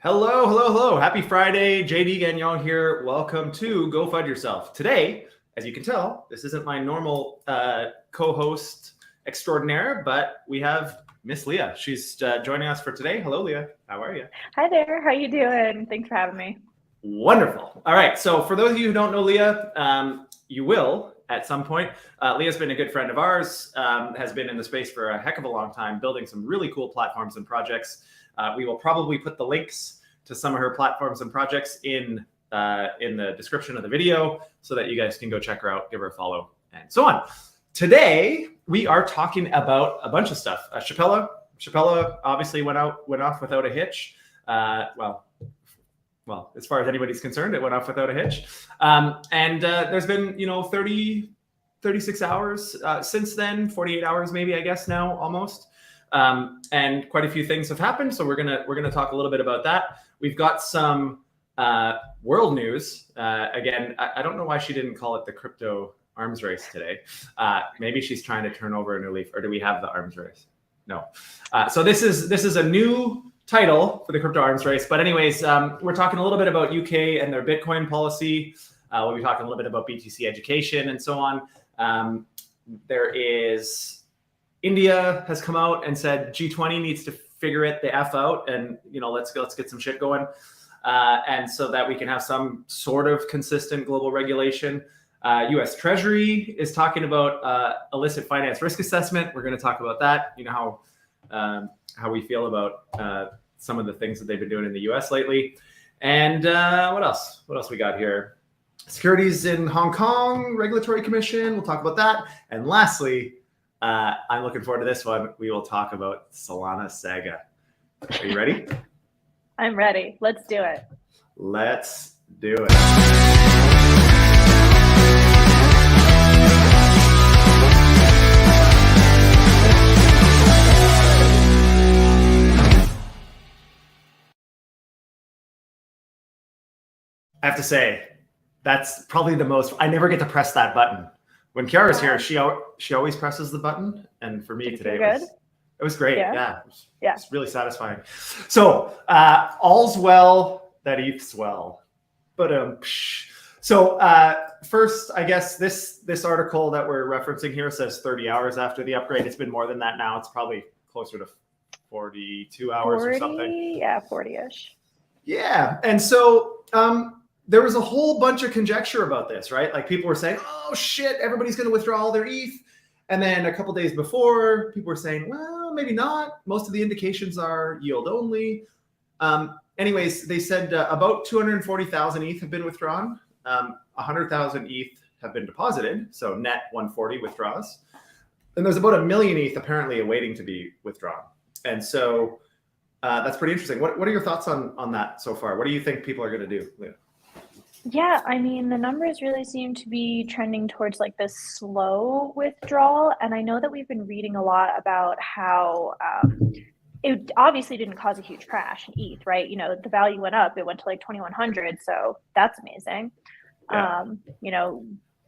Hello, hello, hello. Happy Friday. JD Gagnon here. Welcome to Go FUD Yourself. Today, as you can tell, this isn't my normal co-host extraordinaire, but we have Miss Leah. She's joining us for today. Hello, Leah. How are you? Hi there. How you doing? Thanks for having me. Wonderful. All right. So for those of you who don't know Leah, you will at some point. Leah's been a good friend of ours, has been in the space for a heck of a long time, building some really cool platforms and projects. We will probably put the links to some of her platforms and projects in the description of the video so that you guys can go check her out, give her a follow, and so on. Today, we are talking about a bunch of stuff. Chapella obviously went off without a hitch. Well, as far as anybody's concerned, it went off without a hitch. And there's been, 36 hours since then, 48 hours maybe, I guess now, almost. And quite a few things have happened. So we're gonna talk a little bit about that. We've got some world news. Again, I don't know why she didn't call it the crypto arms race today. Maybe she's trying to turn over a new leaf, or do we have the arms race? No. So this is a new title for the crypto arms race. But anyways, we're talking a little bit about UK and their Bitcoin policy. We'll be talking a little bit about BTC education and so on. There is India has come out and said G20 needs to figure it the F out, and let's get some shit going, and so that we can have some sort of consistent global regulation. U.S. Treasury is talking about illicit finance risk assessment. We're going to talk about that. You know how we feel about some of the things that they've been doing in the U.S. lately, and what else? What else we got here? Securities in Hong Kong Regulatory Commission. We'll talk about that, and lastly, I'm looking forward to this one. We will talk about Solana Saga. Are you ready? I'm ready. Let's do it. Let's do it. I have to say, that's probably the most, I never get to press that button. When Kiara's here, she always presses the button, and for me today it was great. Yeah, it's really satisfying. So all's well that ETHs well, but so first, I guess this article that we're referencing here says 30 hours after the upgrade. It's been more than that now. It's probably closer to 42 hours or something. Yeah, 40-ish. Yeah, and so there was a whole bunch of conjecture about this, right? Like people were saying, oh shit, everybody's going to withdraw all their ETH. And then a couple days before, people were saying, well, maybe not. Most of the indications are yield only. Anyways, they said about 240,000 ETH have been withdrawn. 100,000 ETH have been deposited. So net 140 withdraws. And there's about 1 million ETH apparently awaiting to be withdrawn. And so that's pretty interesting. What are your thoughts on that so far? What do you think people are going to do, Leah? Yeah, I mean, the numbers really seem to be trending towards like this slow withdrawal. And I know that we've been reading a lot about how it obviously didn't cause a huge crash in ETH, right? The value went up, it went to like 2,100. So that's amazing. Yeah.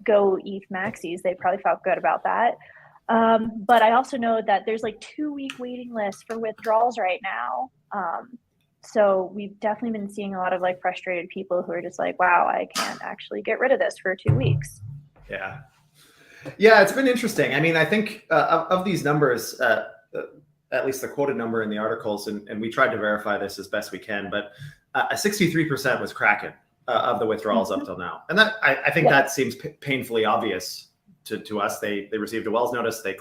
Go ETH maxis, they probably felt good about that. But I also know that there's like 2-week waiting lists for withdrawals right now. So we've definitely been seeing a lot of like frustrated people who are just like, wow, I can't actually get rid of this for 2 weeks. Yeah, it's been interesting. I mean, I think of these numbers, at least the quoted number in the articles, and we tried to verify this as best we can, but 63% was Kraken of the withdrawals up till now. And that I think that seems painfully obvious to us. They received a Wells notice, they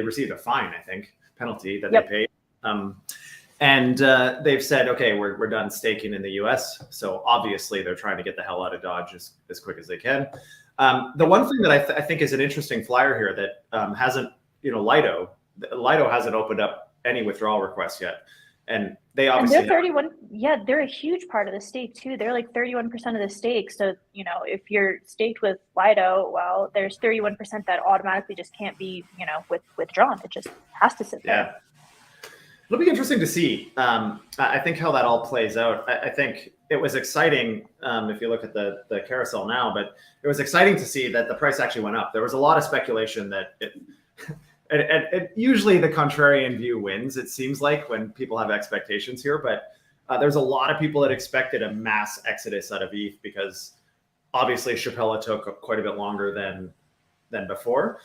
received a fine, I think, penalty that they paid. And they've said, okay, we're done staking in the US. So obviously they're trying to get the hell out of Dodge as quick as they can. The one thing that I think is an interesting flyer here that hasn't, Lido hasn't opened up any withdrawal requests yet. And they obviously— and they're 31. Yeah, they're a huge part of the stake too. They're like 31% of the stake. So, if you're staked with Lido, well, there's 31% that automatically just can't be, withdrawn. It just has to sit there. Yeah. It'll be interesting to see. I think how that all plays out. I think it was exciting if you look at the carousel now, but it was exciting to see that the price actually went up. There was a lot of speculation that it usually the contrarian view wins, it seems like, when people have expectations here. But There's a lot of people that expected a mass exodus out of ETH because obviously Chappella took quite a bit longer than before.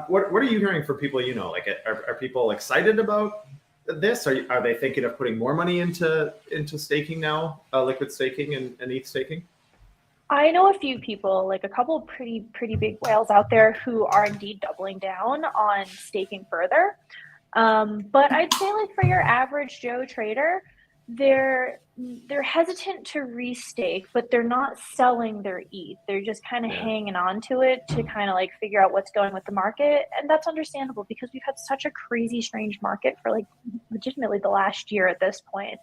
What are you hearing from people you know? Like, are people excited about this? Are they thinking of putting more money into staking now, liquid staking and ETH staking? I know a few people, like a couple of pretty big whales out there who are indeed doubling down on staking further. But I'd say like for your average Joe trader, they're hesitant to restake, but they're not selling their ETH. They're just kind of hanging on to it to kind of like figure out what's going with the market. And that's understandable because we've had such a crazy, strange market for like legitimately the last year at this point.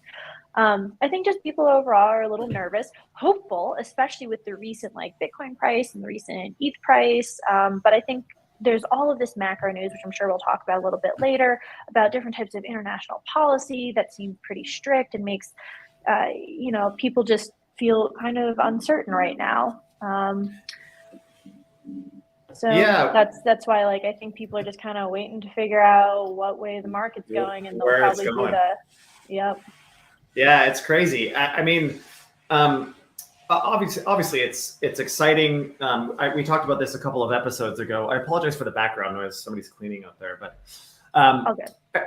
I think just people overall are a little nervous, hopeful, especially with the recent like Bitcoin price and the recent ETH price. But I think there's all of this macro news, which I'm sure we'll talk about a little bit later, about different types of international policy that seem pretty strict and makes, people just feel kind of uncertain right now. That's why, like, I think people are just kind of waiting to figure out what way the market's going, and they'll probably do Yeah, it's crazy. I mean, obviously, it's exciting. We talked about this a couple of episodes ago. I apologize for the background noise. Somebody's cleaning up there, but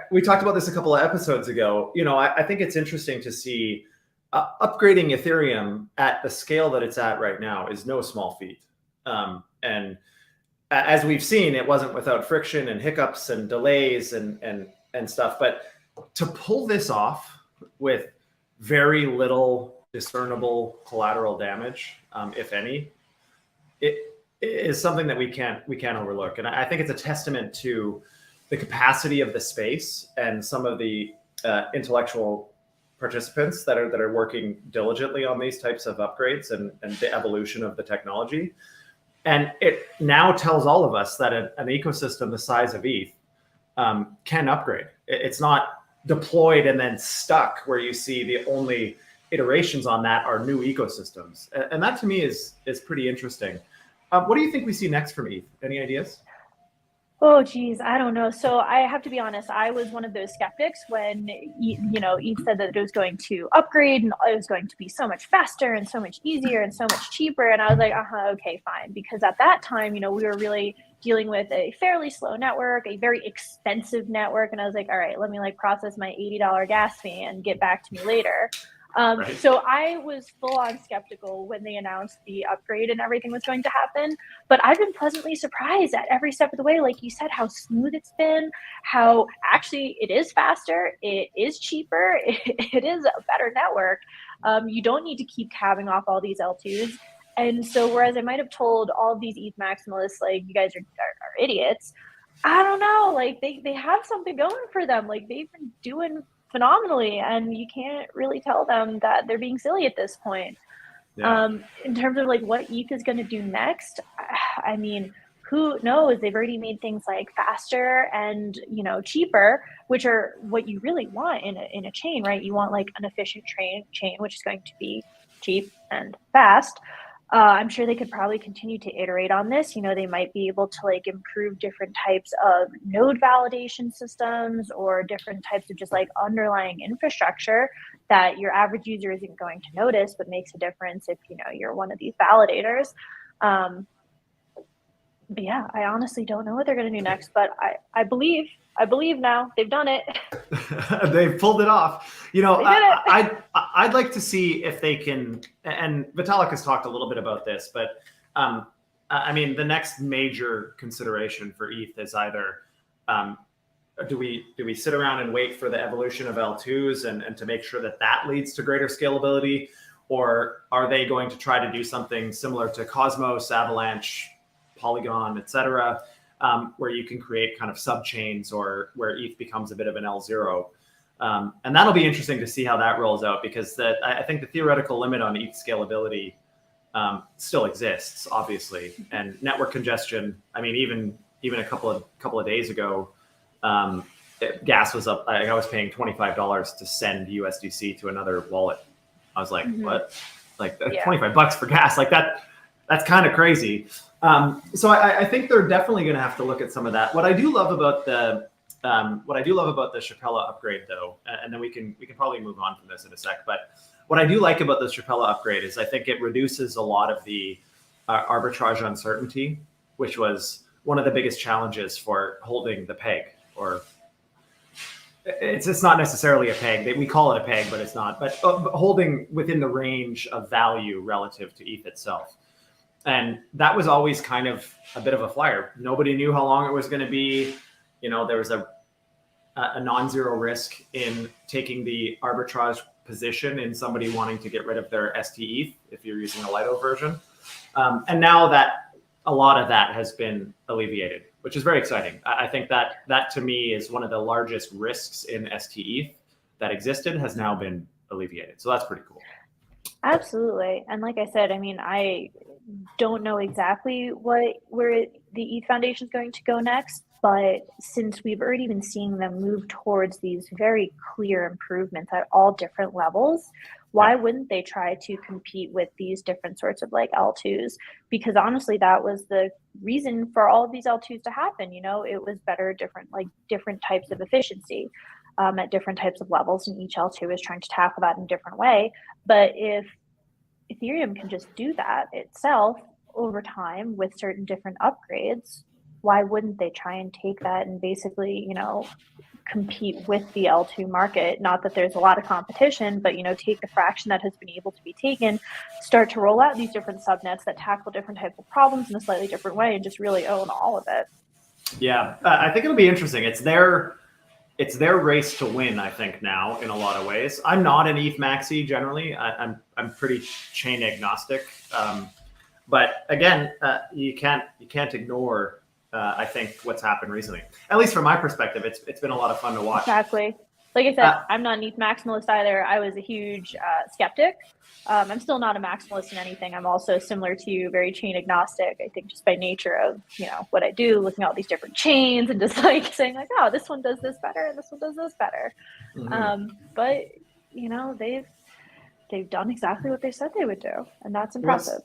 we talked about this a couple of episodes ago. I think it's interesting to see upgrading Ethereum at the scale that it's at right now is no small feat. And as we've seen, it wasn't without friction and hiccups and delays and stuff. But to pull this off with very little discernible collateral damage, if any, it is something that we can't overlook. And I think it's a testament to the capacity of the space and some of the intellectual participants that are working diligently on these types of upgrades and the evolution of the technology. And it now tells all of us that an ecosystem the size of ETH can upgrade. It's not deployed and then stuck where you see the only iterations on that are new ecosystems. And that to me is pretty interesting. What do you think we see next from ETH? Any ideas? Oh, geez, I don't know. So I have to be honest, I was one of those skeptics when, ETH said that it was going to upgrade and it was going to be so much faster and so much easier and so much cheaper. And I was like, okay, fine. Because at that time, we were really dealing with a fairly slow network, a very expensive network. And I was like, all right, let me process my $80 gas fee and get back to me later. Right. So I was full on skeptical when they announced the upgrade and everything was going to happen. But I've been pleasantly surprised at every step of the way. Like you said, how smooth it's been, how actually it is faster, it is cheaper, it is a better network. You don't need to keep capping off all these L2s. And so whereas I might have told all of these ETH maximalists, like, you guys are idiots, I don't know, they have something going for them. Like, they've been doing phenomenally, and you can't really tell them that they're being silly at this point. In terms of what ETH is going to do next, I mean, who knows? They've already made things faster and cheaper, which are what you really want in a chain, right? You want an efficient chain which is going to be cheap and fast. I'm sure they could probably continue to iterate on this. They might be able to improve different types of node validation systems or different types of just underlying infrastructure that your average user isn't going to notice, but makes a difference if you're one of these validators. But yeah, I honestly don't know what they're going to do next, but I believe now they've done it. They've pulled it off. They did it. I'd like to see if they can, and Vitalik has talked a little bit about this, but I mean, the next major consideration for ETH is either do we sit around and wait for the evolution of L2s and to make sure that leads to greater scalability, or are they going to try to do something similar to Cosmos, Avalanche, Polygon, etc., where you can create kind of subchains, or where ETH becomes a bit of an L0. And that'll be interesting to see how that rolls out, because I think the theoretical limit on ETH scalability still exists, obviously. And network congestion, I mean, even a couple of days ago, gas was up. I was paying $25 to send USDC to another wallet. I was like, what? $25 for gas? That's kind of crazy. So I think they're definitely going to have to look at some of that. What I do love about the what I do love about the Chapella upgrade, though, and then we can probably move on from this in a sec. But what I do like about the Chapella upgrade is I think it reduces a lot of the arbitrage uncertainty, which was one of the biggest challenges for holding the peg. Or it's not necessarily a peg. We call it a peg, but it's not. But holding within the range of value relative to ETH itself. And that was always kind of a bit of a flyer. Nobody knew how long it was going to be. There was a non-zero risk in taking the arbitrage position in somebody wanting to get rid of their ST ETH if you're using a Lido version. And now that a lot of that has been alleviated, which is very exciting. I think that to me is one of the largest risks in ST ETH that existed has now been alleviated. So that's pretty cool. Absolutely. And like I said, I mean, I don't know exactly where the ETH Foundation is going to go next, but since we've already been seeing them move towards these very clear improvements at all different levels, why wouldn't they try to compete with these different sorts of like L2s? Because honestly, that was the reason for all of these L2s to happen. It was better, different types of efficiency at different types of levels, and each L2 is trying to tackle that in a different way. But if Ethereum can just do that itself over time with certain different upgrades, why wouldn't they try and take that and basically, compete with the L2 market? Not that there's a lot of competition, but, take the fraction that has been able to be taken, start to roll out these different subnets that tackle different types of problems in a slightly different way and just really own all of it. Yeah, I think it'll be interesting. It's their race to win, I think, now in a lot of ways. I'm not an ETH maxi generally. I'm pretty chain agnostic. But again, you can't ignore I think what's happened recently. At least from my perspective, it's been a lot of fun to watch. Exactly. Like I said, I'm not an ETH maximalist either. I was a huge skeptic. I'm still not a maximalist in anything. I'm also similar to you, very chain agnostic. I think just by nature of what I do, looking at all these different chains and just like saying like, oh, this one does this better and this one does this better. Mm-hmm. But they've done exactly what they said they would do, and that's impressive.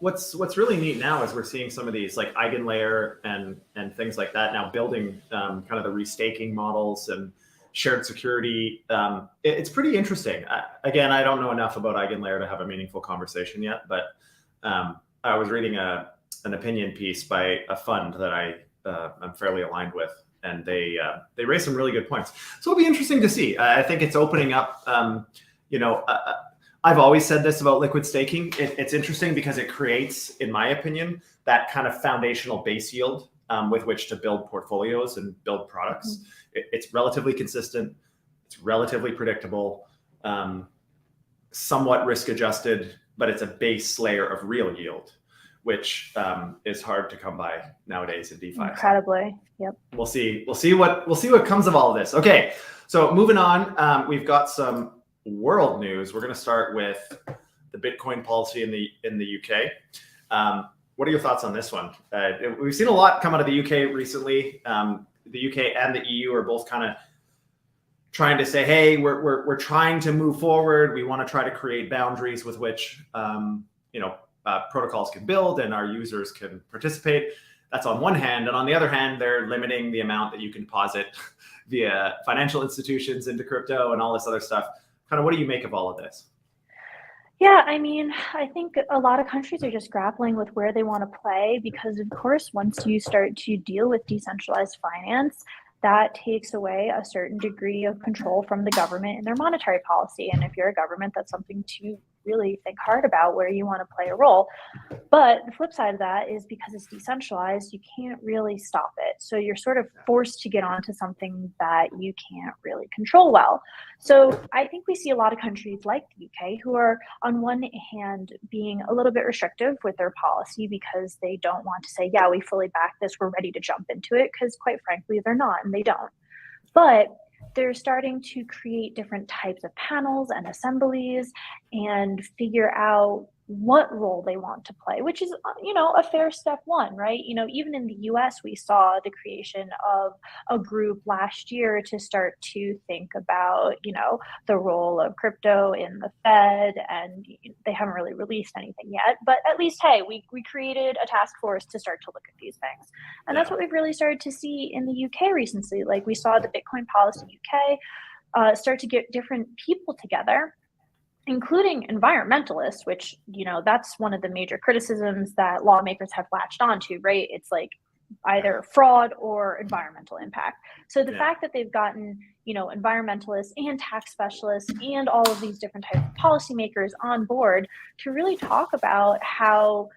What's really neat now is we're seeing some of these like EigenLayer and things like that now building kind of the restaking models and shared security. It's pretty interesting. Again, I don't know enough about EigenLayer to have a meaningful conversation yet, but I was reading an opinion piece by a fund that I'm fairly aligned with, and they raised some really good points. So it'll be interesting to see. I think it's opening up, I've always said this about liquid staking. It's interesting because it creates, in my opinion, that kind of foundational base yield with which to build portfolios and build products. Mm-hmm. It's relatively consistent. It's relatively predictable, somewhat risk adjusted, but it's a base layer of real yield, which is hard to come by nowadays in DeFi. Incredibly, yep. We'll see what comes of all of this. Okay, so moving on, we've got some world news. We're going to start with the Bitcoin policy in the UK. What are your thoughts on this one? We've seen a lot come out of the UK recently. The UK and the EU are both kind of trying to say, hey, we're trying to move forward. We want to try to create boundaries with which protocols can build and our users can participate. That's on one hand. And on the other hand, they're limiting the amount that you can deposit via financial institutions into crypto and all this other stuff. Kind of what do you make of all of this? Yeah, I mean, I think a lot of countries are just grappling with where they want to play because, of course, once you start to deal with decentralized finance, that takes away a certain degree of control from the government in their monetary policy. And if you're a government, that's something to really think hard about where you want to play a role. But the flip side of that is because it's decentralized, you can't really stop it. So you're sort of forced to get onto something that you can't really control well. So I think we see a lot of countries like the UK who are on one hand being a little bit restrictive with their policy because they don't want to say, yeah, we fully back this, we're ready to jump into it, because quite frankly, they're not, and they don't. But they're starting to create different types of panels and assemblies and figure out what role they want to play, which is, a fair step one, right? Even in the US, we saw the creation of a group last year to start to think about, the role of crypto in the Fed, and they haven't really released anything yet, but at least, hey, we created a task force to start to look at these things. And that's what we've really started to see in the UK recently. Like, we saw the Bitcoin Policy UK start to get different people together, including environmentalists, which, that's one of the major criticisms that lawmakers have latched onto, right? It's like either fraud or environmental impact. So the fact that they've gotten, environmentalists and tax specialists and all of these different types of policymakers on board to really talk about how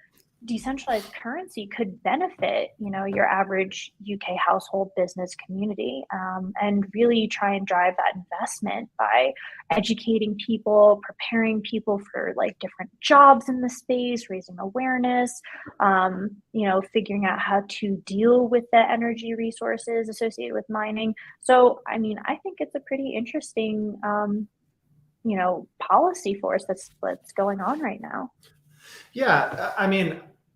decentralized currency could benefit, your average UK household business community, and really try and drive that investment by educating people, preparing people for like different jobs in the space, raising awareness, figuring out how to deal with the energy resources associated with mining. So, I think it's a pretty interesting, policy force that's going on right now. Yeah,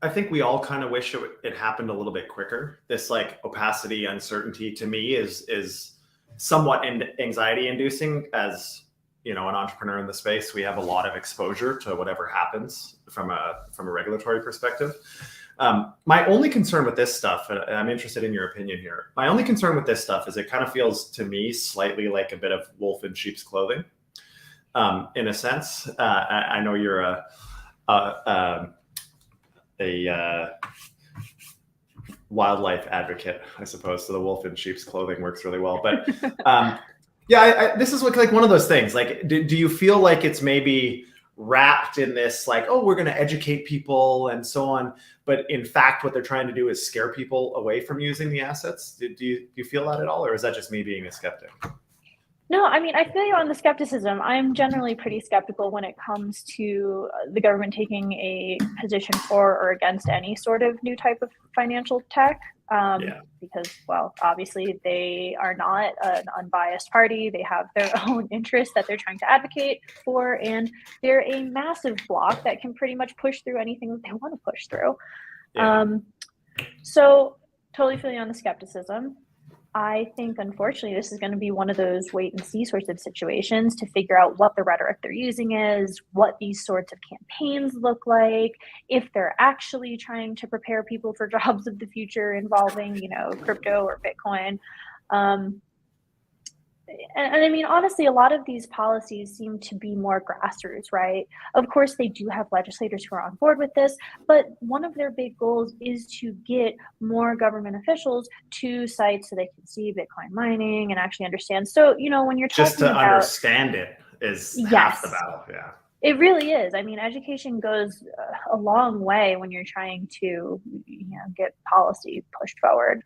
I think we all kind of wish it happened a little bit quicker. This like opacity, uncertainty to me is somewhat anxiety inducing. As an entrepreneur in the space, we have a lot of exposure to whatever happens from a regulatory perspective. My only concern with this stuff, and I'm interested in your opinion here, my only concern with this stuff is it kind of feels to me slightly like a bit of wolf in sheep's clothing, in a sense. I know you're a wildlife advocate, I suppose, so the wolf in sheep's clothing works really well. But this is like one of those things. Like, do you feel like it's maybe wrapped in this, like, oh, we're going to educate people and so on, but in fact, what they're trying to do is scare people away from using the assets? Do you feel that at all, or is that just me being a skeptic? No, I feel you on the skepticism. I'm generally pretty skeptical when it comes to the government taking a position for or against any sort of new type of financial tech. Because, well, obviously they are not an unbiased party. They have their own interests that they're trying to advocate for, and they're a massive block that can pretty much push through anything that they want to push through. So totally feel you on the skepticism. I think, unfortunately, this is going to be one of those wait and see sorts of situations to figure out what the rhetoric they're using is, what these sorts of campaigns look like, if they're actually trying to prepare people for jobs of the future involving, crypto or Bitcoin. And honestly, a lot of these policies seem to be more grassroots, right? Of course, they do have legislators who are on board with this, but one of their big goals is to get more government officials to sites so they can see Bitcoin mining and actually understand. So, when you're talking just to understand it is half the battle. Yeah. It really is. Education goes a long way when you're trying to, get policy pushed forward.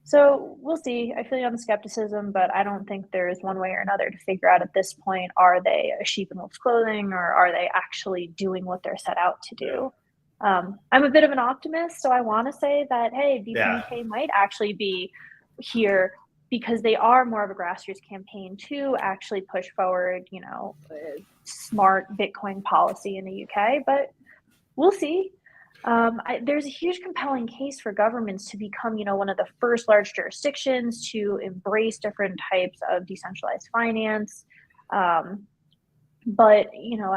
So we'll see. I feel you on the skepticism, but I don't think there's one way or another to figure out at this point, are they a sheep in wolf's clothing, or are they actually doing what they're set out to do? I'm a bit of an optimist, so I want to say that, hey, BPK might actually be here because they are more of a grassroots campaign to actually push forward, smart Bitcoin policy in the UK, but we'll see. There's a huge compelling case for governments to become, one of the first large jurisdictions to embrace different types of decentralized finance. But,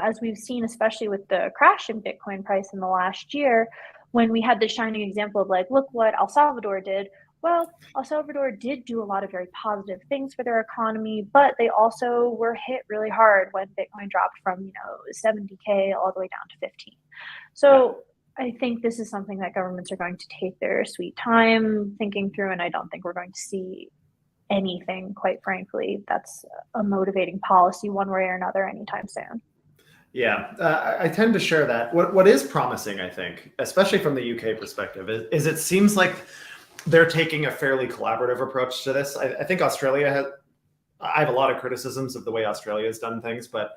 as we've seen, especially with the crash in Bitcoin price in the last year, when we had the shining example of like, look what El Salvador did. Well, El Salvador did do a lot of very positive things for their economy, but they also were hit really hard when Bitcoin dropped from, 70K all the way down to 15. So I think this is something that governments are going to take their sweet time thinking through, and I don't think we're going to see anything, quite frankly, that's a motivating policy one way or another anytime soon. Yeah, I tend to share that. What is promising, I think, especially from the UK perspective, is it seems like they're taking a fairly collaborative approach to this. I think Australia I have a lot of criticisms of the way Australia has done things, but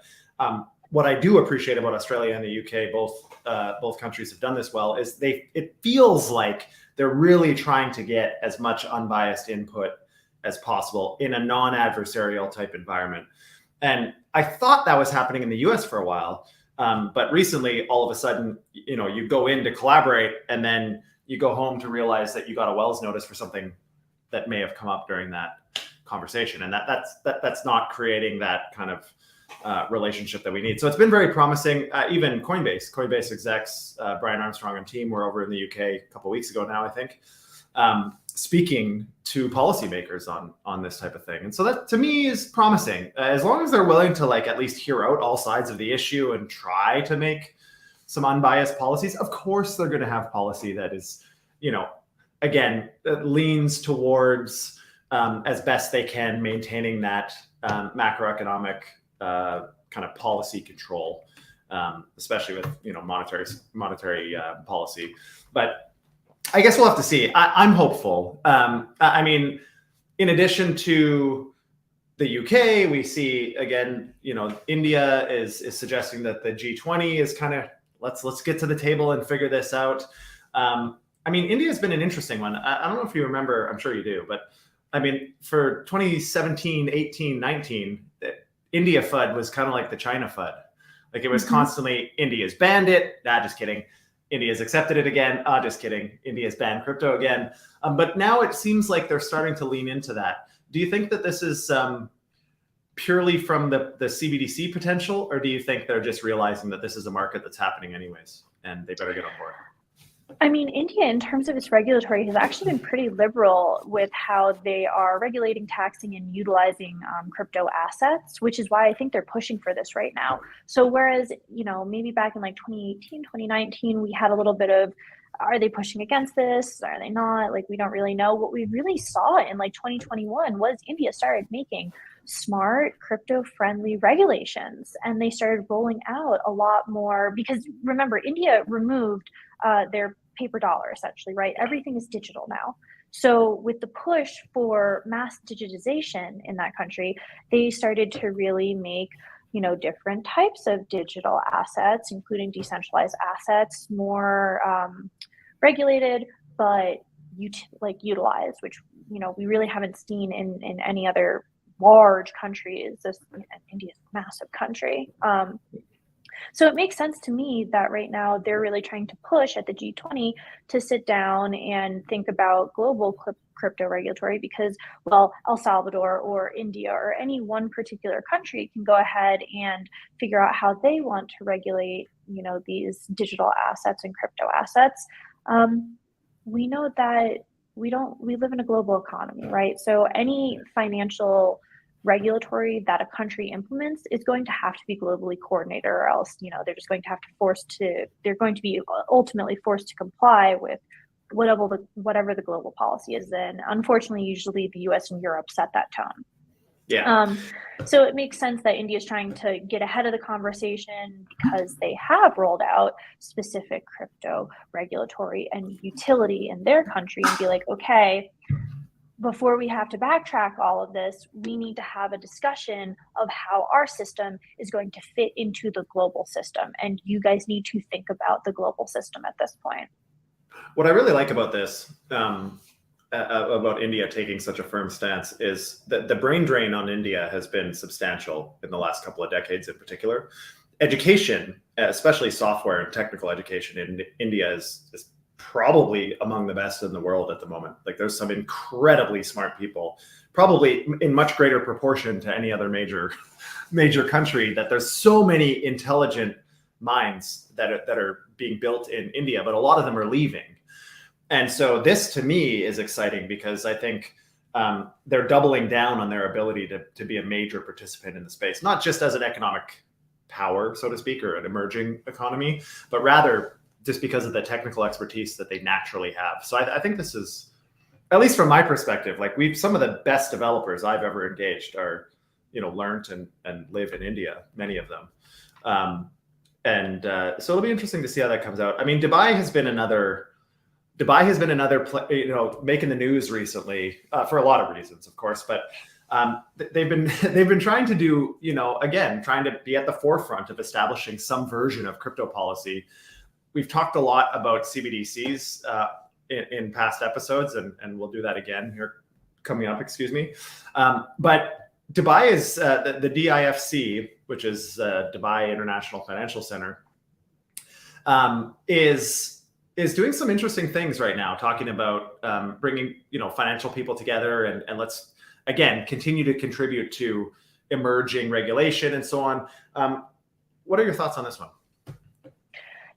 what I do appreciate about Australia and the UK, both countries have done this well, is it feels like they're really trying to get as much unbiased input as possible in a non-adversarial type environment. And I thought that was happening in the US for a while, But recently, all of a sudden, you go in to collaborate, and then you go home to realize that you got a Wells notice for something that may have come up during that conversation, and that's not creating that kind of relationship that we need. So it's been very promising. Even Coinbase execs, Brian Armstrong and team were over in the UK a couple of weeks ago now, I think, speaking to policymakers on this type of thing. And so that to me is promising, as long as they're willing to at least hear out all sides of the issue and try to make some unbiased policies. Of course, they're going to have policy that is, again, that leans towards as best they can maintaining that macroeconomic kind of policy control, especially with monetary policy. But I guess we'll have to see. I'm hopeful. I mean, in addition to the UK, we see again, India is suggesting that the G20 is kind of let's get to the table and figure this out. I mean, India has been an interesting one. I don't know if you remember. I'm sure you do, but I mean, for 2017, 18, 19, India FUD was kind of like the China FUD. Like it was constantly, India's banned it. Nah, just kidding. India's accepted it again. Just kidding. India's banned crypto again. But now it seems like they're starting to lean into that. Do you think that this is purely from the CBDC potential, or do you think they're just realizing that this is a market that's happening anyways and they better get on board? I mean, India, in terms of its regulatory, has actually been pretty liberal with how they are regulating, taxing, and utilizing crypto assets, which is why I think they're pushing for this right now. So whereas, maybe back in 2018, 2019, we had a little bit of, are they pushing against this? Are they not? We don't really know. What we really saw in 2021 was India started making smart crypto-friendly regulations, and they started rolling out a lot more, because remember, India removed their paper dollar, essentially, right? Everything is digital now. So with the push for mass digitization in that country, they started to really make, different types of digital assets, including decentralized assets, more regulated, but utilized, which, we really haven't seen in any other large countries. India is a massive country. So it makes sense to me that right now they're really trying to push at the G20 to sit down and think about global crypto regulatory, because, well, El Salvador or India or any one particular country can go ahead and figure out how they want to regulate, these digital assets and crypto assets. We know that we live in a global economy, right? So any financial regulatory that a country implements is going to have to be globally coordinated, or else, they're just going to have to they're going to be ultimately forced to comply with whatever the global policy is. And unfortunately, usually the US and Europe set that tone. Yeah. So it makes sense that India is trying to get ahead of the conversation, because they have rolled out specific crypto regulatory and utility in their country, and be like, okay, before we have to backtrack all of this, we need to have a discussion of how our system is going to fit into the global system. And you guys need to think about the global system at this point. What I really like about this, about India taking such a firm stance, is that the brain drain on India has been substantial in the last couple of decades in particular. Education, especially software and technical education in India, is probably among the best in the world at the moment. There's some incredibly smart people, probably in much greater proportion to any other major country, that there's so many intelligent minds that are being built in India, but a lot of them are leaving. And so this to me is exciting, because I think they're doubling down on their ability to be a major participant in the space, not just as an economic power, so to speak, or an emerging economy, but rather just because of the technical expertise that they naturally have. So I think this is, at least from my perspective, some of the best developers I've ever engaged are, learned and live in India, many of them. So it'll be interesting to see how that comes out. I mean, Dubai has been another making the news recently, for a lot of reasons, of course, but they've been trying to do, trying to be at the forefront of establishing some version of crypto policy. We've talked a lot about CBDCs in past episodes, and we'll do that again here coming up, excuse me. But Dubai is, the DIFC which is Dubai International Financial Center, is doing some interesting things right now, talking about bringing financial people together and let's again continue to contribute to emerging regulation and so on. What are your thoughts on this one?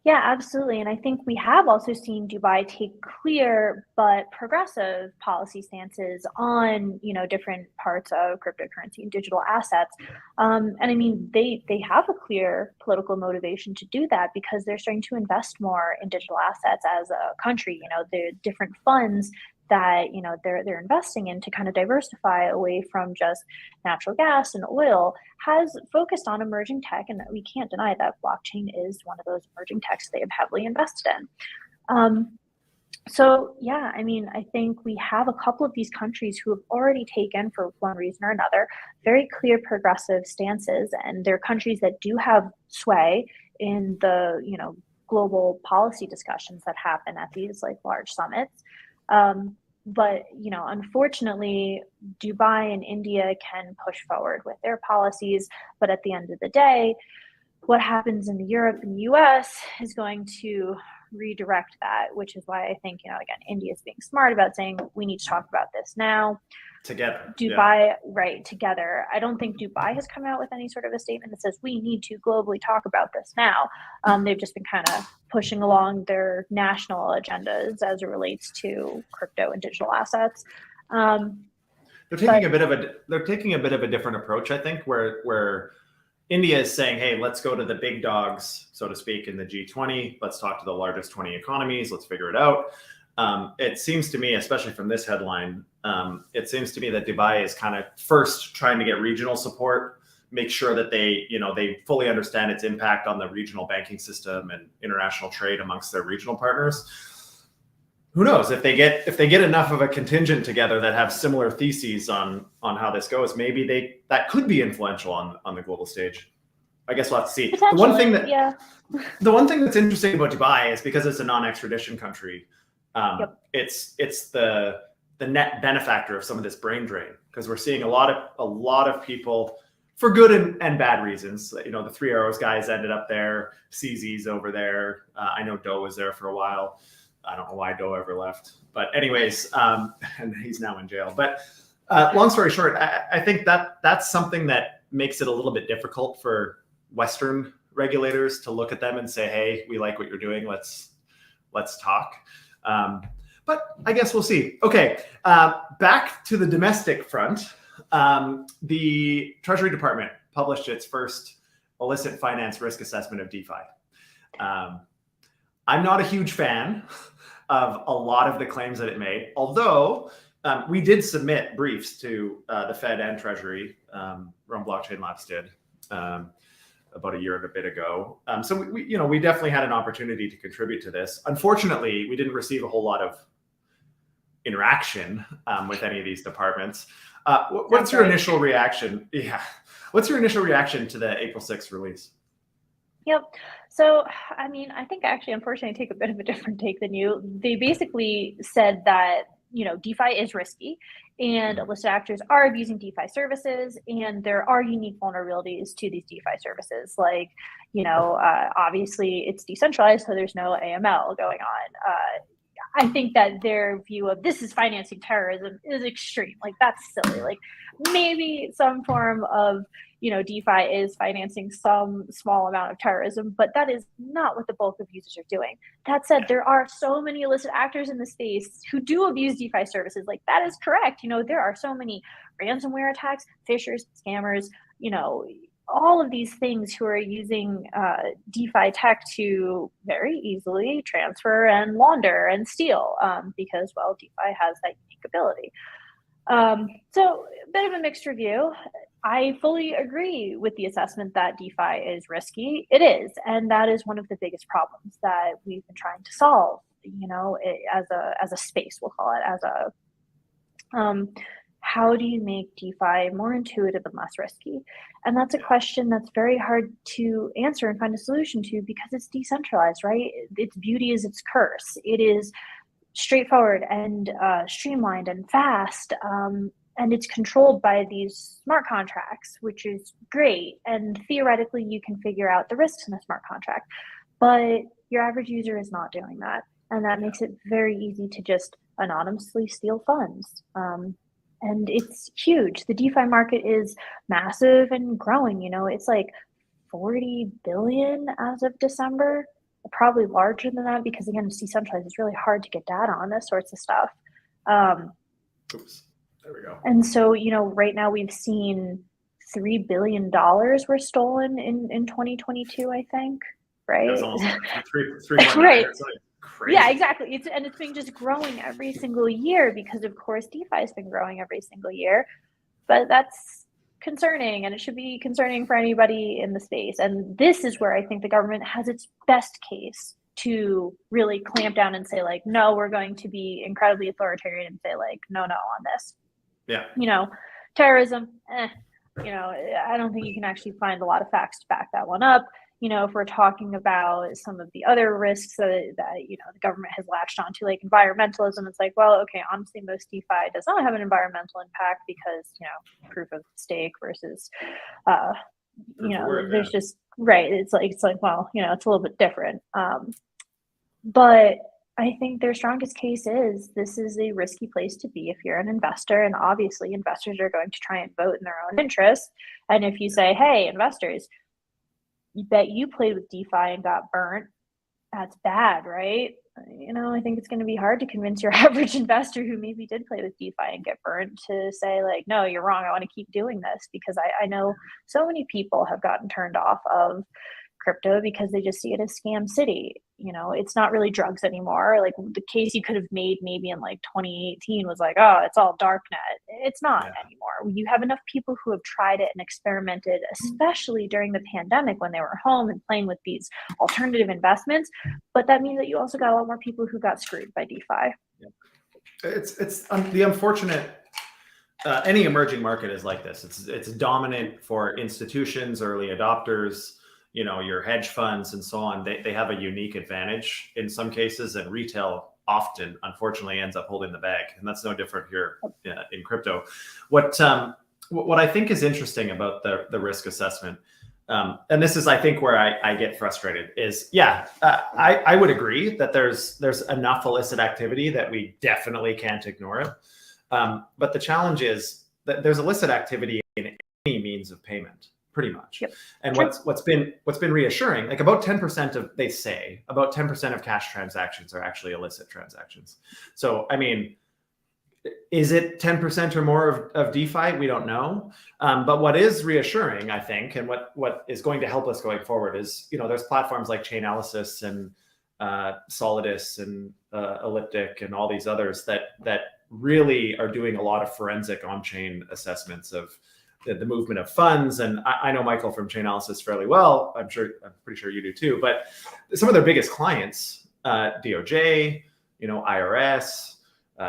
Yeah, absolutely. And I think we have also seen Dubai take clear but progressive policy stances on, different parts of cryptocurrency and digital assets. And I mean, they have a clear political motivation to do that because they're starting to invest more in digital assets as a country. The different funds that they're investing in to kind of diversify away from just natural gas and oil has focused on emerging tech, and we can't deny that blockchain is one of those emerging techs they have heavily invested in. So yeah, I mean, I think we have a couple of these countries who have already taken, for one reason or another, very clear progressive stances, and they're countries that do have sway in the global policy discussions that happen at these large summits. But unfortunately, Dubai and India can push forward with their policies. But at the end of the day, what happens in Europe and the US is going to redirect that, which is why I think, again, India is being smart about saying we need to talk about this now. Together. Dubai, yeah. Right, together. I don't think Dubai has come out with any sort of a statement that says we need to globally talk about this now. They've just been kind of pushing along their national agendas as it relates to crypto and digital assets. They're taking a bit of a different approach, I think, where India is saying, hey, let's go to the big dogs, so to speak, in the G20. Let's talk to the largest 20 economies. Let's figure it out. It seems to me, especially from this headline, it seems to me that Dubai is kind of first trying to get regional support, make sure that they fully understand its impact on the regional banking system and international trade amongst their regional partners. Who knows if they get enough of a contingent together that have similar theses on how this goes, maybe that could be influential on the global stage. I guess we'll have to see. The one thing that's interesting about Dubai is because it's a non-extradition country. It's the net benefactor of some of this brain drain, because we're seeing a lot of people, for good and bad reasons. The Three Arrows guys ended up there. CZ's over there. I know Doe was there for a while. I don't know why Doe ever left, but anyways, and he's now in jail. But long story short, I think that's something that makes it a little bit difficult for Western regulators to look at them and say, hey, we like what you're doing. Let's talk. But I guess we'll see. Okay, back to the domestic front. The Treasury Department published its first illicit finance risk assessment of DeFi. I'm not a huge fan of a lot of the claims that it made, although we did submit briefs to the Fed and Treasury. Rome Blockchain Labs did about a year and a bit ago. So we definitely had an opportunity to contribute to this. Unfortunately, we didn't receive a whole lot of interaction with any of these departments. What's your initial reaction? Yeah. What's your initial reaction to the April 6th release? Yep. So, I mean, I think actually, unfortunately, I take a bit of a different take than you. They basically said that, DeFi is risky and illicit actors are abusing DeFi services, and there are unique vulnerabilities to these DeFi services. Like, obviously it's decentralized, so there's no AML going on. I think that their view of this is financing terrorism is extreme. Like, that's silly. Like, maybe some form of, DeFi is financing some small amount of terrorism, but that is not what the bulk of users are doing. That said, there are so many illicit actors in the space who do abuse DeFi services. Like, that is correct. There are so many ransomware attacks, phishers, scammers, all of these things who are using DeFi tech to very easily transfer and launder and steal because, well, DeFi has that unique ability. So a bit of a mixed review. I fully agree with the assessment that DeFi is risky. It is, and that is one of the biggest problems that we've been trying to solve, as a space, we'll call it, as a how do you make DeFi more intuitive and less risky? And that's a question that's very hard to answer and find a solution to because it's decentralized, right? Its beauty is its curse. It is straightforward and streamlined and fast. and it's controlled by these smart contracts, which is great. And theoretically, you can figure out the risks in a smart contract, but your average user is not doing that. And that makes it very easy to just anonymously steal funds. And it's huge. The DeFi market is massive and growing. It's like 40 billion as of December, probably larger than that, because again, it's decentralized. It's really hard to get data on this sorts of stuff. Oops, there we go. And so, right now we've seen $3 billion were stolen in 2022, I think, right? That was almost 3.9. Right. Crazy. Yeah, exactly. It's been just growing every single year because, of course, DeFi has been growing every single year. But that's concerning, and it should be concerning for anybody in the space. And this is where I think the government has its best case to really clamp down and say, like, no, we're going to be incredibly authoritarian and say, like, no on this. Yeah. Terrorism, I don't think you can actually find a lot of facts to back that one up. If we're talking about some of the other risks that the government has latched onto, like environmentalism, it's like, well, okay, honestly, most DeFi does not have an environmental impact because, proof of stake versus, there's just, right. It's like, well, it's a little bit different. But I think their strongest case is this is a risky place to be if you're an investor. And obviously investors are going to try and vote in their own interest. And if you say, hey, investors, you bet you played with DeFi and got burnt, that's bad, right? I think it's going to be hard to convince your average investor who maybe did play with DeFi and get burnt to say, like, no, you're wrong. I want to keep doing this, because I know so many people have gotten turned off of crypto because they just see it as scam city. It's not really drugs anymore. Like, the case you could have made maybe in like 2018 was like, oh, it's all darknet. It's not anymore. You have enough people who have tried it and experimented, especially during the pandemic when they were home and playing with these alternative investments. But that means that you also got a lot more people who got screwed by DeFi. It's the unfortunate. Any emerging market is like this. It's dominant for institutions, early adopters, your hedge funds and so on. They have a unique advantage in some cases, and retail often, unfortunately, ends up holding the bag. And that's no different here in crypto. What I think is interesting about the risk assessment, and this is, I think, where I get frustrated, is, I would agree that there's enough illicit activity that we definitely can't ignore it. But the challenge is that there's illicit activity in any means of payment, pretty much. Yep. And what's been reassuring, like about 10% of cash transactions are actually illicit transactions. So, I mean, is it 10% or more of DeFi? We don't know. But what is reassuring, I think, and what is going to help us going forward is, there's platforms like Chainalysis and Solidus and Elliptic and all these others that really are doing a lot of forensic on-chain assessments of the movement of funds. And I know Michael from Chainalysis fairly well. I'm pretty sure you do too. But some of their biggest clients, DOJ, IRS,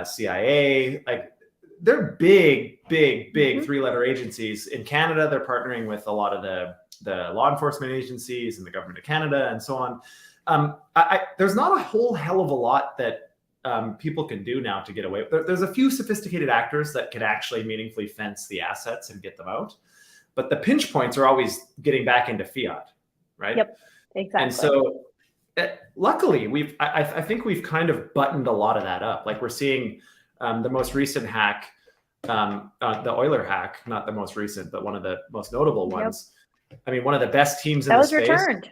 CIA, like, they're big three-letter agencies. In Canada, they're partnering with a lot of the law enforcement agencies and the government of Canada and so on. There's not a whole hell of a lot that people can do now to get away. There's a few sophisticated actors that can actually meaningfully fence the assets and get them out. But the pinch points are always getting back into fiat, right? Yep, exactly. And so luckily, I think we've kind of buttoned a lot of that up. Like, we're seeing the most recent hack, the Euler hack, not the most recent, but one of the most notable ones. Yep. I mean, one of the best teams in the space. That was returned.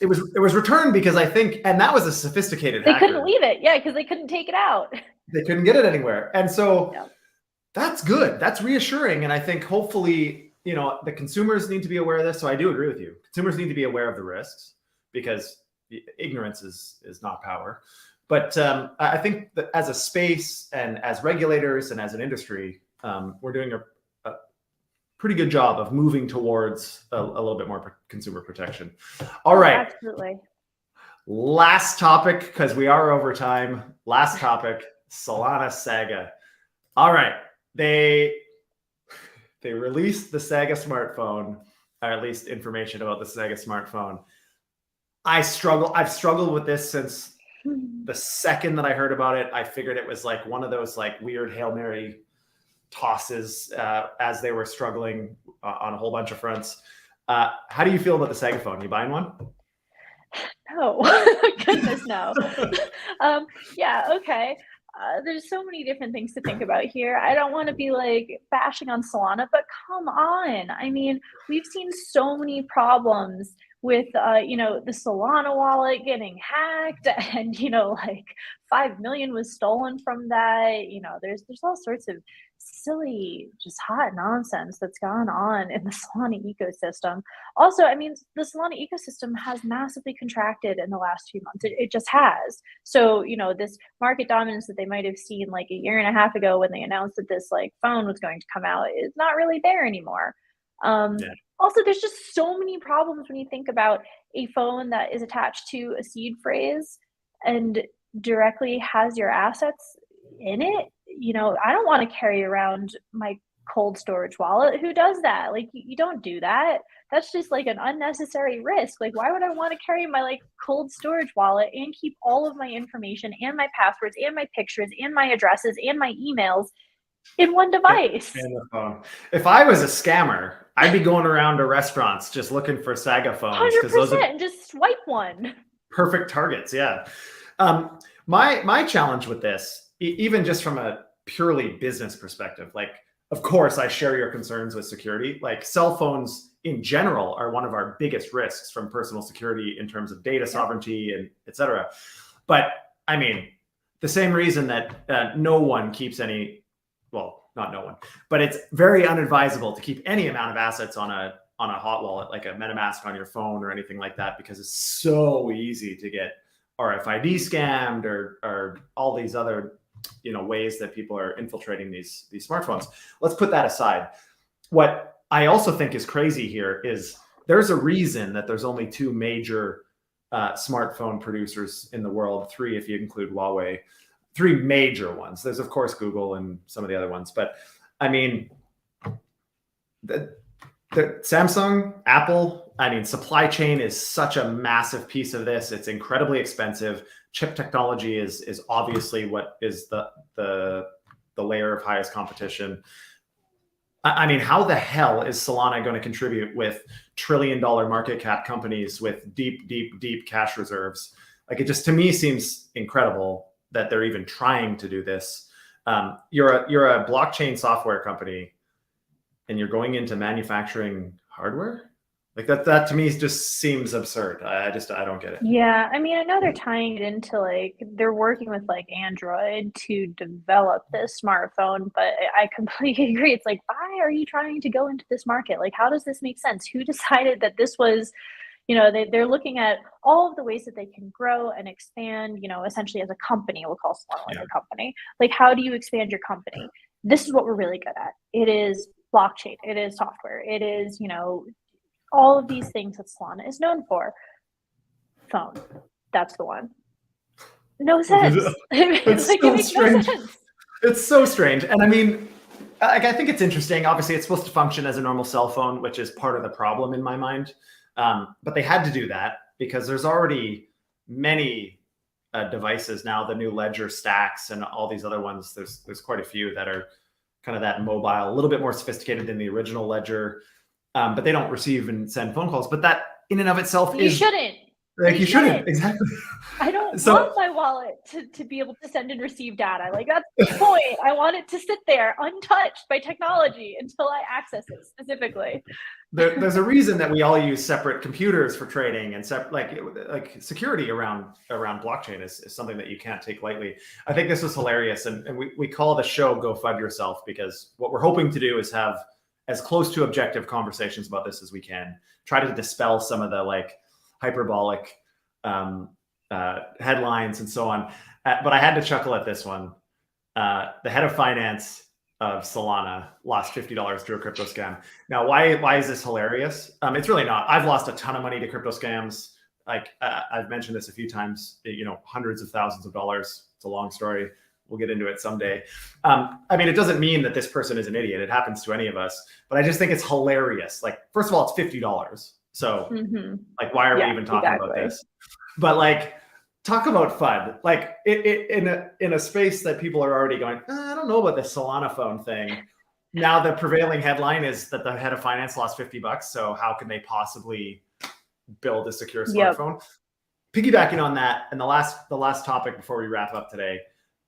It was returned because I think, and that was a sophisticated hacker. They couldn't leave it. Yeah, because they couldn't take it out. They couldn't get it anywhere. And so that's good. That's reassuring. And I think hopefully, the consumers need to be aware of this. So I do agree with you. Consumers need to be aware of the risks, because ignorance is not power. But I think that as a space and as regulators and as an industry, we're doing a pretty good job of moving towards a little bit more consumer protection. All right. Absolutely. Last topic, because we are over time. Last topic, Solana Saga. All right. They released the Saga smartphone, or at least information about the Saga smartphone. I've struggled with this since the second that I heard about it. I figured it was like one of those like weird Hail Mary tosses as they were struggling on a whole bunch of fronts. How do you feel about the Saga phone? You buying one? No, goodness, no. Yeah, okay. There's so many different things to think about here. I don't want to be like bashing on Solana, but come on. I mean, we've seen so many problems with, the Solana wallet getting hacked, and like 5 million was stolen from that. There's all sorts of silly, just hot nonsense that's gone on in the Solana ecosystem. Also, I mean, the Solana ecosystem has massively contracted in the last few months. It just has. So, this market dominance that they might have seen like a year and a half ago when they announced that this like phone was going to come out is not really there anymore. Also, there's just so many problems when you think about a phone that is attached to a seed phrase and directly has your assets in it. I don't want to carry around my cold storage wallet. Who does that? Like, you don't do that. That's just like an unnecessary risk. Like, why would I want to carry my like cold storage wallet and keep all of my information and my passwords and my pictures and my addresses and my emails in one device? And the phone. If I was a scammer, I'd be going around to restaurants just looking for Saga phones, because those are and just swipe one. perfect targets. Yeah. My challenge with this, even just from a purely business perspective, like, of course, I share your concerns with security. Like, cell phones in general are one of our biggest risks from personal security in terms of data sovereignty and et cetera. But I mean, the same reason that no one keeps any, well, not no one, but it's very unadvisable to keep any amount of assets on a hot wallet, like a MetaMask on your phone or anything like that, because it's so easy to get RFID scammed or all these other ways that people are infiltrating these smartphones. Let's put that aside. What I also think is crazy here is there's a reason that there's only 2 major smartphone producers in the world, 3 if you include Huawei, 3 major ones. There's of course Google and some of the other ones, but I mean, the Samsung, Apple, I mean, supply chain is such a massive piece of this. It's incredibly expensive. Chip technology is obviously what is the layer of highest competition. I mean, how the hell is Solana going to contribute with trillion-dollar market cap companies with deep cash reserves? Like, it just, to me, seems incredible that they're even trying to do this. You're a blockchain software company, and you're going into manufacturing hardware. Like, that to me just seems absurd. I don't get it. Yeah, I mean, I know they're tying it into like they're working with like Android to develop this smartphone, but I completely agree. It's like, why are you trying to go into this market? Like, how does this make sense? Who decided that this was, they're looking at all of the ways that they can grow and expand, essentially as a company. We'll call Solana like a company. Like, how do you expand your company? This is what we're really good at. It is blockchain. It is software. It is, all of these things that Solana is known for. Phone. That's the one. No sense. It's like, so it makes strange. No sense. It's so strange. And I mean, I think it's interesting. Obviously, it's supposed to function as a normal cell phone, which is part of the problem in my mind. But they had to do that because there's already many devices now, the new Ledger stacks and all these other ones. There's quite a few that are kind of that mobile, a little bit more sophisticated than the original Ledger. But they don't receive and send phone calls. But that in and of itself you shouldn't. Like, you shouldn't. Exactly. I don't want my wallet to be able to send and receive data. Like, that's the point. I want it to sit there untouched by technology until I access it specifically. There's a reason that we all use separate computers for trading, and like security around blockchain is something that you can't take lightly. I think this was hilarious, and we call the show "Go FUD Yourself" because what we're hoping to do is have as close to objective conversations about this as we can. Try to dispel some of the like hyperbolic headlines and so on. But I had to chuckle at this one. The head of finance of Solana lost $50 to a crypto scam. Now, why is this hilarious? It's really not. I've lost a ton of money to crypto scams. Like, I've mentioned this a few times, hundreds of thousands of dollars. It's a long story. We'll get into it someday. I mean, it doesn't mean that this person is an idiot. It happens to any of us. But I just think it's hilarious. Like, first of all, it's $50. So like, why are we even talking about this? But like, talk about FUD. Like, in a space that people are already going, I don't know about this Solana phone thing. Now the prevailing headline is that the head of finance lost $50. So how can they possibly build a secure smartphone? Piggybacking on that, and the last topic before we wrap up today,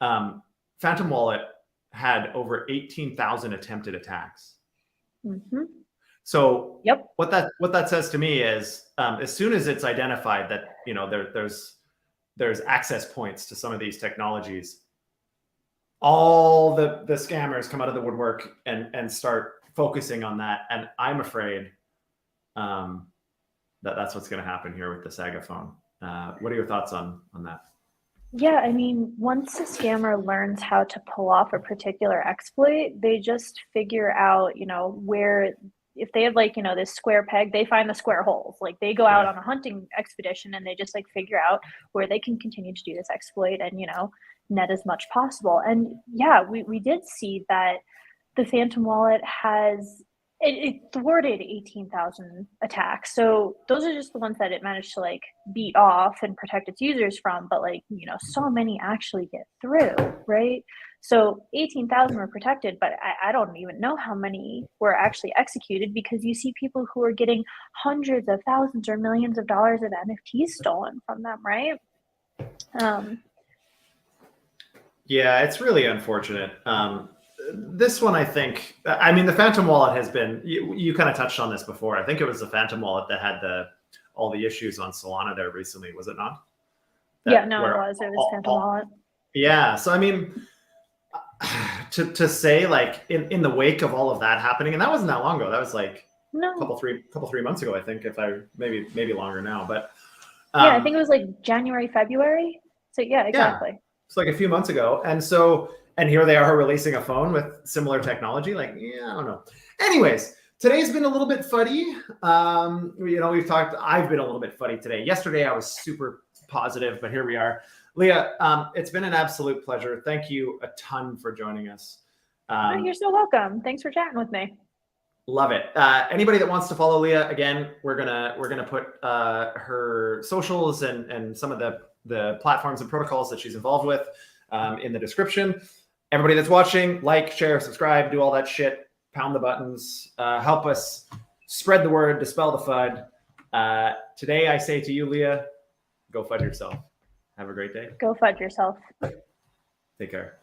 Phantom Wallet had over 18,000 attempted attacks. Mm-hmm. So what that says to me is, as soon as it's identified that there's access points to some of these technologies, all the scammers come out of the woodwork and start focusing on that. And I'm afraid that's what's going to happen here with the Saga phone. What are your thoughts on that? Yeah, I mean, once a scammer learns how to pull off a particular exploit, they just figure out, where, if they have this square peg, they find the square holes. Like they go out on a hunting expedition and they just figure out where they can continue to do this exploit and, net as much possible. And yeah, we did see that the Phantom Wallet has, it thwarted 18,000 attacks. So those are just the ones that it managed to beat off and protect its users from, but so many actually get through, right? So 18,000 were protected, but I don't even know how many were actually executed, because you see people who are getting hundreds of thousands or millions of dollars of NFTs stolen from them, right? Yeah, it's really unfortunate. This one, I think, the Phantom Wallet has been, you kind of touched on this before. I think it was the Phantom Wallet that had all the issues on Solana there recently, was it not? It was Phantom Wallet. Yeah. So, to say in the wake of all of that happening, and that wasn't that long ago, that was a couple three months ago, I think, if I maybe longer now, but I think it was January, February. So yeah, exactly. Yeah. It's a few months ago. And here they are releasing a phone with similar technology. I don't know. Anyways, today's been a little bit fuddy. I've been a little bit fuddy today. Yesterday, I was super positive, but here we are. Leah, it's been an absolute pleasure. Thank you a ton for joining us. You're so welcome. Thanks for chatting with me. Love it. Anybody that wants to follow Leah, again, we're gonna put her socials and some of the platforms and protocols that she's involved with in the description. Everybody that's watching, share, subscribe, do all that shit, pound the buttons, help us spread the word, dispel the FUD. Today I say to you, Leah, go FUD yourself. Have a great day. Go FUD yourself. Take care.